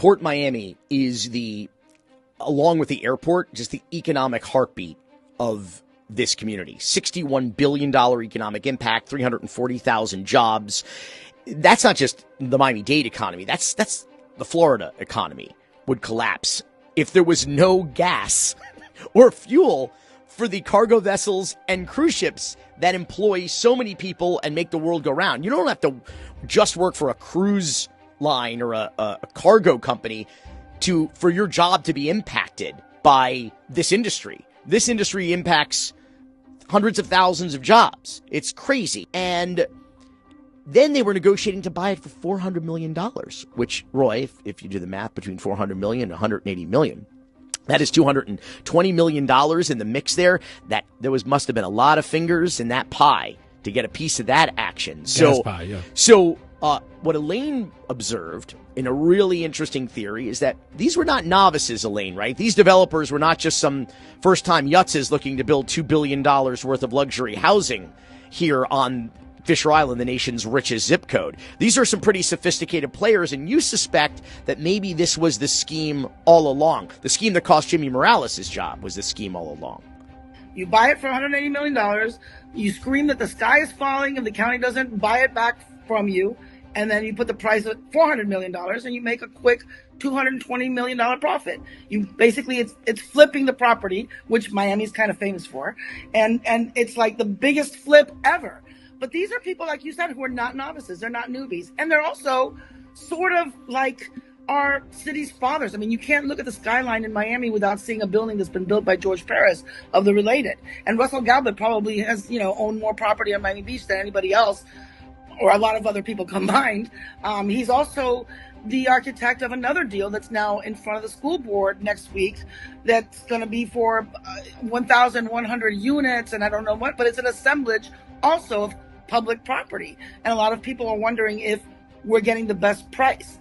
Port Miami is along with the airport, just the economic heartbeat of this community. $61 billion economic impact, 340,000 jobs. That's not just the Miami-Dade economy. That's the Florida economy would collapse if there was no gas or fuel for the cargo vessels and cruise ships that employ so many people and make the world go round. You don't have to just work for a cruise line or a cargo company for your job to be impacted by this industry. This industry impacts hundreds of thousands of jobs. It's crazy. And then they were negotiating to buy it for $400 million, which, Roy, if you do the math between $400 million and $180 million, that is $220 million in the mix there. That must have been a lot of fingers in that pie to get a piece of that action. So, pie, yeah. So what Elaine observed in a really interesting theory is that these were not novices, Elaine, right? These developers were not just some first-time yutzes looking to build $2 billion worth of luxury housing here on Fisher Island, the nation's richest zip code. These are some pretty sophisticated players, and you suspect that maybe this was the scheme all along. The scheme that cost Jimmy Morales his job was the scheme all along. You buy it for $180 million. You scream that the sky is falling and the county doesn't buy it back from you. And then you put the price at $400 million and you make a quick $220 million profit. You basically, it's flipping the property, which Miami's kind of famous for. And it's like the biggest flip ever. But these are people, like you said, who are not novices. They're not newbies. And they're also sort of like our city's fathers. I mean, you can't look at the skyline in Miami without seeing a building that's been built by George Paris of the Related. And Russell Galbraith probably has, owned more property on Miami Beach than anybody else, or a lot of other people combined. He's also the architect of another deal that's now in front of the school board next week that's going to be for 1,100 units and I don't know what, but it's an assemblage also of public property. And a lot of people are wondering if we're getting the best price.